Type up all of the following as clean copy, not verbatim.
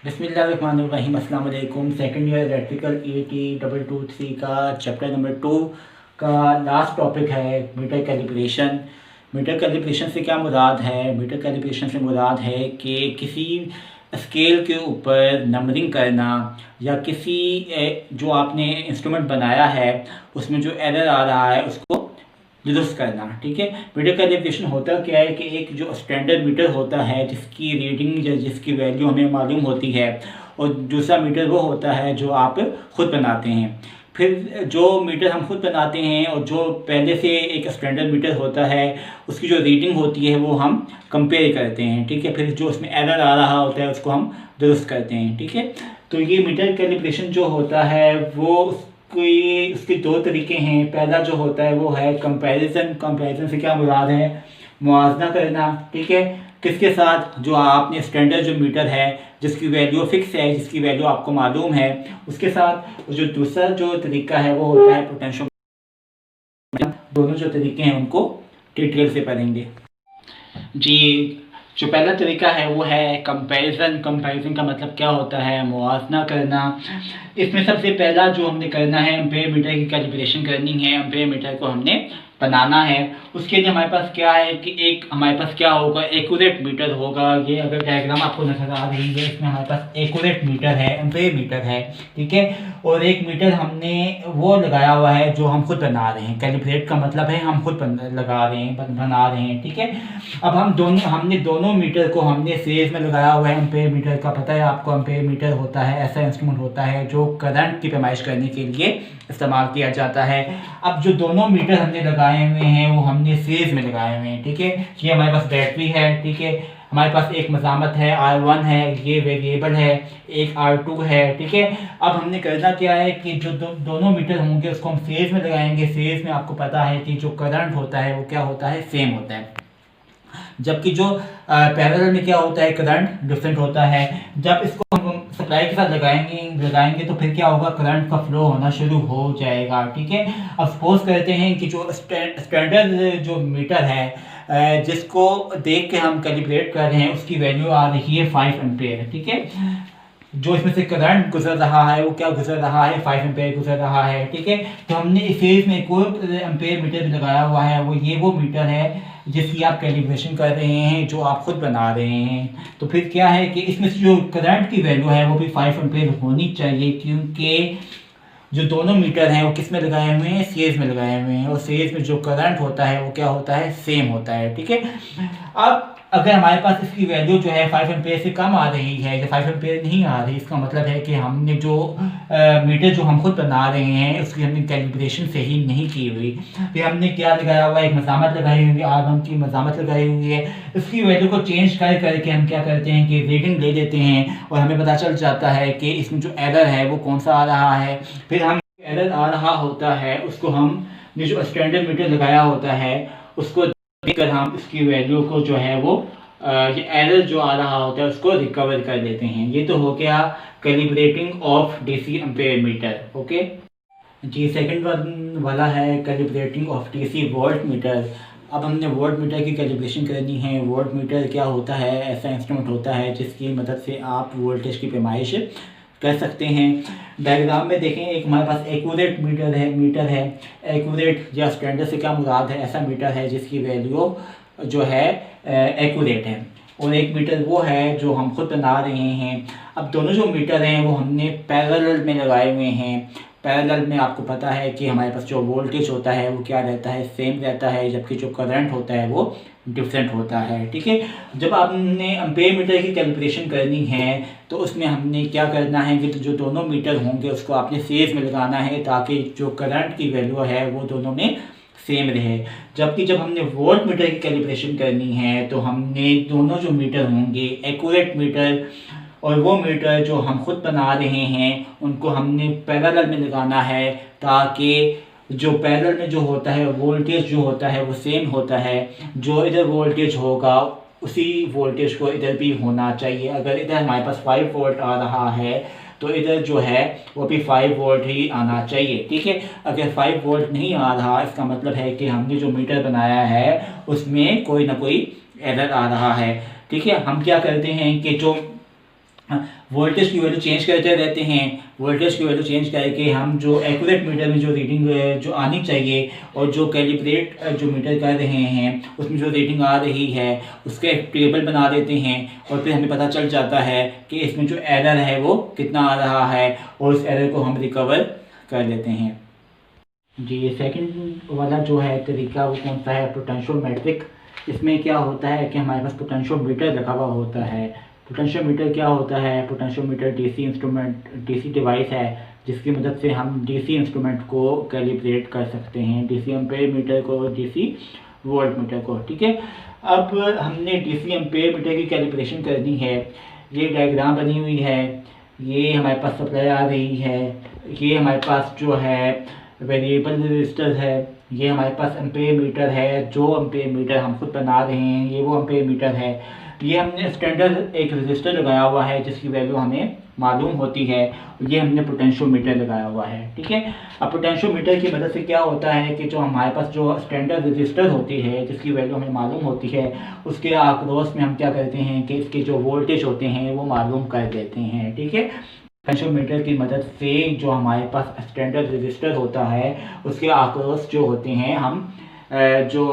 बिस्मिल्लाहिर्रहमानिर्रहीम। अस्सलाम वालेकुम। सेकंड ईयर इलेक्ट्रिकल ET 223 का चैप्टर नंबर 2 का लास्ट टॉपिक है मीटर कैलिब्रेशन। मीटर कैलिब्रेशन से क्या मुराद है? मीटर कैलिब्रेशन से मुराद है कि किसी स्केल के ऊपर नंबरिंग करना या किसी जो आपने इंस्ट्रूमेंट बनाया है उसमें जो एरर आ रहा है उसको दुरुस्त करना। ठीक है, मीटर कैलिब्रेशन होता क्या है कि एक जो स्टैंडर्ड मीटर होता है जिसकी रीडिंग या जिसकी वैल्यू हमें मालूम होती है, और दूसरा मीटर वो होता है जो आप खुद बनाते हैं। फिर जो मीटर हम खुद बनाते हैं और जो पहले से एक स्टैंडर्ड मीटर होता है उसकी जो रीडिंग होती है वो हम कंपेयर करते हैं। ठीक है, फिर जो उसमें एरर आ रहा होता है उसको हम दुरुस्त करते हैं। ठीक है, तो ये मीटर कैलिब्रेशन जो होता है वो कोई उसके दो तरीके हैं। पहला जो होता है वो है कंपैरिजन। कंपैरिजन से क्या मुराद है? मुआवजा करना। ठीक है, किसके साथ? जो आपने स्टैंडर्ड जो मीटर है जिसकी वैल्यू फिक्स है, जिसकी वैल्यू आपको मालूम है, उसके साथ। जो दूसरा जो तरीका है वो होता है पोटेंशियोमीटर। दोनों जो तरीके हैं उनको डिटेल से पढ़ेंगे जी। जो पहला तरीका है वो है कंपैरिजन। कंपैरिजन का मतलब क्या होता है? मुआवजा करना। इसमें सबसे पहला जो हमने करना है, एम्पेयर मीटर की कैलिब्रेशन करनी है। एम्पेयर मीटर को हमने बनाना है। उसके लिए हमारे पास क्या है कि एक हमारे पास क्या होगा, एक्यूरेट मीटर होगा। ये अगर डायग्राम आपको नजर आ रही है, इसमें हमारे पास एक्यूरेट मीटर है, एम्पेयर मीटर है। ठीक है, और एक मीटर हमने वो लगाया हुआ है जो हम खुद बना रहे हैं। कैलिब्रेट का मतलब है हम खुद लगा रहे हैं, बना रहे हैं। ठीक है, अब हमने दोनों मीटर को हमने सीरीज में लगाया हुआ है। एम्पेयर मीटर का पता है आपको, एम्पेयर मीटर होता है ऐसा इंस्ट्रूमेंट होता है जो करंट की पैमाइश करने के लिए इस्तेमाल किया जाता है। अब जो दोनों मीटर हमने लगाए हुए हैं वो हमने सीरीज में लगाए हुए हैं। ठीक है, ये हमारे पास बैटरी है। ठीक है, हमारे पास एक मज़ामत है R1 है, ये वेरिएबल है, एक R2 है। ठीक है, अब हमने करना क्या है कि जो दोनों मीटर होंगे उसको हम सीरीज में लगाएंगे। सीरीज में आपको पता है कि जो करंट होता है वो क्या होता है, सेम होता है। जबकि जो पैरेलल में क्या होता है, करंट डिफरेंट होता है। जब इसको हम सप्लाई के साथ लगाएंगे तो फिर क्या होगा, करंट का फ्लो होना शुरू हो जाएगा। ठीक है, अब सपोज करते हैं कि जो स्टैंडर्ड जो मीटर है जिसको देख के हम कैलिब्रेट कर रहे हैं उसकी वैल्यू आ रही है 5 एम्पेयर। ठीक है, जो इसमें से करंट गुजर रहा है वो क्या गुजर रहा है, 5 एम्पेयर गुजर रहा है। ठीक है, तो हमने इस सीरीज में एक और एम्पेयर मीटर भी लगाया हुआ है। वो मीटर है जिसकी आप कैलिब्रेशन कर रहे हैं, जो आप खुद बना रहे हैं। तो फिर क्या है कि इसमें से जो करंट की वैल्यू है वो भी 5 एम्पेयर होनी चाहिए, क्योंकि जो दोनों मीटर हैं वो किस में लगाए हुए हैं, सीरीज में लगाए हुए हैं। और सीरीज में जो करंट होता है वो क्या होता है, सेम होता है। ठीक है, अब अगर हमारे पास इसकी वैल्यू जो है 5 एम्पेयर से कम आ रही है या 5 एम्पेयर नहीं आ रही, इसका मतलब है कि हमने जो मीटर जो हम खुद बना रहे हैं उसकी हमने कैलिब्रेशन सही नहीं की हुई। फिर हमने क्या लगाया हुआ है, एक मज़ामत लगाई हुई है, R1 की मज़ामत लगाई हुई है। इसकी वैल्यू को चेंज करके हम क्या करते हैं कि रीडिंग ले लेते हैं और हमें पता चल जाता है कि इसमें जो एरर है वो कौन सा आ रहा है। फिर हम एरर आ रहा होता है उसको हम जो स्टैंडर्ड मीटर लगाया होता है उसको देखकर हम इसकी वैल्यू को जो है वो ये एरर जो आ रहा होता है उसको रिकवर कर लेते हैं। ये तो हो गया calibrating of DC ampere meter. Okay जी, सेकंड वाला है calibrating of DC volt meter. अब हमने वोल्ट मीटर की कैलिब्रेशन करनी है। वोल्ट मीटर क्या होता है? ऐसा इंस्ट्रूमेंट होता है जिसकी मदद से आप वोल्टेज की पैमाइश कर सकते हैं। डायग्राम में देखें, एक हमारे पास एक्यूरेट मीटर है। एक्यूरेट या स्टैंडर्ड से क्या मुराद है? ऐसा मीटर है जिसकी वैल्यू जो है एक्यूरेट है। और एक मीटर वो है जो हम खुद बना रहे हैं। अब दोनों जो मीटर हैं वो हमने पैरेलल में लगाए हुए हैं। पैरेलल में आपको पता है कि हमारे पास जो वोल्टेज होता है वो क्या रहता है, सेम रहता है, जबकि जो करंट होता है वो डिफरेंट होता है। ठीक है, जब आपने एम्पेयर मीटर की कैलिब्रेशन करनी है तो उसमें हमने क्या करना है कि जो दोनों मीटर होंगे उसको आपने सीरीज में लगाना है ताकि जो करंट की वैल्यू है वो दोनों में सेम रहे। जबकि जब हमने वोल्ट मीटर की कैलिब्रेशन करनी है तो हमने दोनों जो मीटर होंगे, एक्यूरेट मीटर और वो मीटर जो हम खुद बना रहे हैं, उनको हमने पैरेलल में लगाना है ताकि जो पैरेलल में जो होता है वोल्टेज जो होता है वो सेम होता है। जो इधर वोल्टेज होगा उसी वोल्टेज को इधर भी होना चाहिए। अगर इधर हमारे पास 5 वोल्ट आ रहा है तो इधर जो है वो भी 5 वोल्ट ही आना चाहिए। ठीक है, अगर 5 वोल्ट नहीं आ रहा इसका मतलब है कि हमने जो मीटर बनाया है उसमें कोई ना कोई एरर आ रहा है। ठीक है, हम क्या करते हैं कि जो वोल्टेज की वैल्यू चेंज करते रहते हैं। वोल्टेज की वैल्यू चेंज करके हम जो एक्यूरेट मीटर में जो रीडिंग जो आनी चाहिए और जो कैलिब्रेट जो मीटर कर रहे हैं उसमें जो रीडिंग आ रही है उसका एक टेबल बना देते हैं और फिर हमें पता चल जाता है कि इसमें जो एरर है वो कितना आ रहा है और उस एरर को हम रिकवर कर लेते हैं। जी, सेकंड वाला जो है तरीका वो कौन सा है, पोटेंशियोमेट्रिक। इसमें क्या होता है कि हमारे पास पोटेंशियोमीटर रखा हुआ होता है। पोटेंशियोमीटर क्या होता है, potentiometer DC instrument, DC device है जिसकी मदद से हम डीसी इंस्ट्रूमेंट को कैलिब्रेट कर सकते हैं, डीसी एम्पेयर मीटर को, डीसी वोल्ट मीटर को। ठीक है, अब हमने डीसी एम्पेयर मीटर की कैलिब्रेशन करनी है। ये डायग्राम बनी हुई है, ये हमारे पास सप्लाई आ रही है, ये हमारे पास जो है वेरिएबल रजिस्टर है, ये हमारे पास एम्पेयर मीटर है। जो एम्पेयर मीटर हम खुद बना रहे हैं ये वो एम्पेयर मीटर है। ये हमने स्टैंडर्ड एक रजिस्टर लगाया हुआ है जिसकी वैल्यू हमें मालूम होती है। ये हमने पोटेंशियोमीटर लगाया हुआ है। ठीक है, अब पोटेंशियोमीटर की मदद से क्या होता है कि जो हमारे पास जो स्टैंडर्ड रजिस्टर होती है जिसकी वैल्यू हमें मालूम होती है उसके आक्रोश में हम क्या करते हैं कि इसके जो वोल्टेज होते हैं वो मालूम कर देते हैं। ठीक है, पोटेंशियोमीटर की मदद से जो हमारे पास स्टैंडर्ड रजिस्टर होता है उसके आक्रोश जो होते हैं हम जो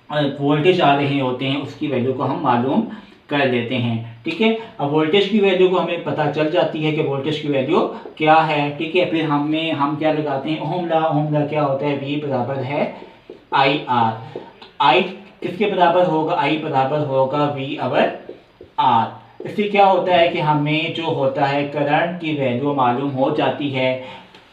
वोल्टेज आ रहे होते हैं उसकी वैल्यू को हम मालूम कर देते हैं। ठीक है, अब वोल्टेज की वैल्यू को हमें पता चल जाती है कि वोल्टेज की वैल्यू क्या है। ठीक है, फिर हम क्या लगाते हैं, ओम लॉ। ओम लॉ क्या होता है, V बराबर है आई आर। आई किसके बराबर होगा, आई बराबर होगा V/R। इससे क्या होता है कि हमें जो होता है करंट की वैल्यू मालूम हो जाती है।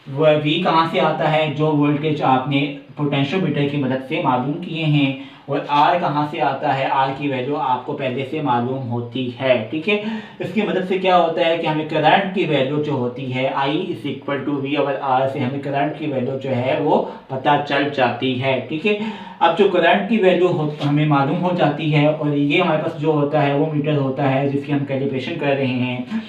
वह V कहाँ से आता है, जो वोल्टेज आपने पोटेंशियोमीटर की मदद से मालूम किए हैं। और R कहाँ से आता है, R की वैल्यू आपको पहले से मालूम होती है। ठीक है, इसकी मदद से क्या होता है कि हमें करंट की वैल्यू जो होती है I = V/R से हमें करंट की वैल्यू जो है वो पता चल जाती है। ठीक है, अब जो करंट की वैल्यू हमें मालूम हो जाती है और ये हमारे पास जो होता है वो मीटर होता है जिसकी हम कैलिब्रेशन कर रहे हैं।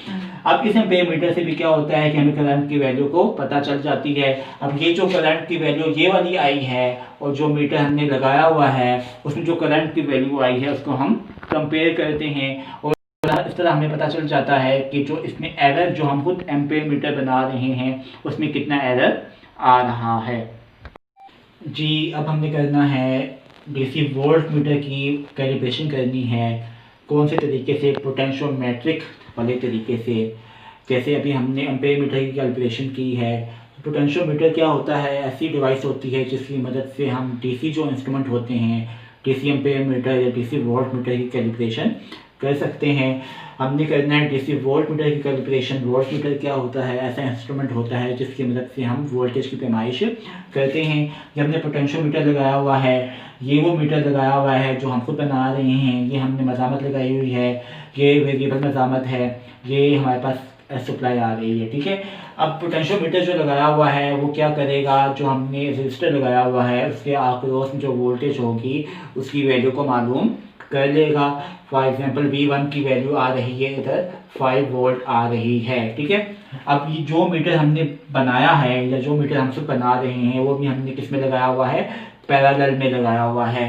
अब इस एम्पेयर मीटर से भी क्या होता है कि हमें करंट की वैल्यू को पता चल जाती है। अब ये जो करंट की वैल्यू ये वाली आई है और जो मीटर हमने लगाया हुआ है उसमें जो करंट की वैल्यू आई है उसको हम कंपेयर करते हैं और इस तरह हमें पता चल जाता है कि जो इसमें एरर जो हम खुद एम्पेयर मीटर बना रहे हैं उसमें कितना एरर आ रहा है। जी, अब हमने करना है डीसी वोल्ट मीटर की कैलिब्रेशन करनी है। कौन से तरीके से, पोटेंशियोमेट्रिक वाले तरीके से। जैसे अभी हमने एम्पेयर मीटर की कैलकुलेशन की है। पोटेंशियोमीटर क्या होता है, ऐसी डिवाइस होती है जिसकी मदद से हम डीसी जो इंस्ट्रूमेंट होते हैं, डीसी एम्पेयर मीटर या डीसी वोल्ट मीटर की कैलिब्रेशन कर सकते हैं। हमने करना है डीसी वोल्ट मीटर की कैलिब्रेशन। वोल्ट मीटर क्या होता है, ऐसा इंस्ट्रूमेंट होता है जिसकी मदद से हम वोल्टेज की पैमाइश करते हैं। जब हमने पोटेंशियोमीटर लगाया हुआ है, ये वो मीटर लगाया हुआ है जो हम खुद बना रहे हैं। ये हमने मज़ामत लगाई हुई है, ये वेरिएबल मज़ामत है, ये हमारे पास सप्लाई आ रही है। ठीक है, अब पोटेंशियोमीटर जो लगाया हुआ है वो क्या करेगा, जो हमने रजिस्टर लगाया हुआ है उसके आक्रोश में जो वोल्टेज होगी उसकी वैल्यू को मालूम कर लेगा। फॉर एग्जांपल V1 की वैल्यू आ रही है, इधर 5 वोल्ट आ रही है। ठीक है, अब ये जो मीटर हमने बनाया है या जो मीटर हम सब बना रहे हैं वो भी हमने किस में लगाया हुआ है, पैरेलल में लगाया हुआ है।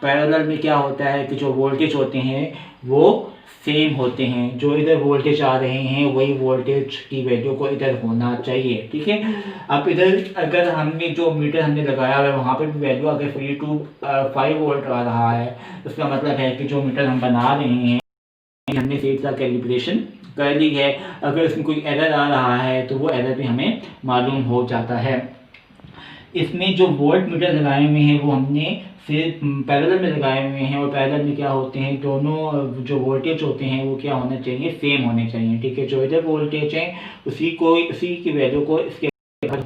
पैरेलल में क्या होता है कि जो वोल्टेज होते हैं वो सेम होते हैं, जो इधर वोल्टेज आ रहे हैं वही वोल्टेज की वैल्यू को इधर होना चाहिए। ठीक है, अब इधर अगर हमने जो मीटर हमने लगाया हुआ है वहाँ पर भी वैल्यू अगर 5 वोल्ट आ रहा है उसका मतलब है कि जो मीटर हम बना रहे हैं हमने सही तरह कैलिब्रेशन कर ली है। अगर इसमें कोई एरर आ रहा है तो वो एरर भी हमें मालूम हो जाता है। इसमें जो वोल्ट मीटर लगाए हुए हैं वो हमने सिर्फ पैरेलल में लगाए हुए हैं और पैरेलल में क्या होते हैं, दोनों जो वोल्टेज होते हैं वो क्या होना चाहिए, सेम होने चाहिए। ठीक है, जो इधर वोल्टेज है उसी की वैल्यू को इसके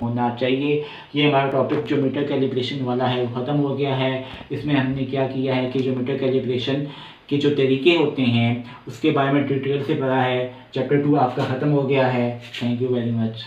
होना चाहिए। ये हमारा टॉपिक जो मीटर कैलिब्रेशन वाला है वो ख़त्म हो गया है। इसमें हमने क्या किया है कि जो मीटर कैलिब्रेशन के जो तरीके होते हैं उसके बारे में डिटेल से पढ़ा है। चैप्टर 2 आपका ख़त्म हो गया है। Thank you very much.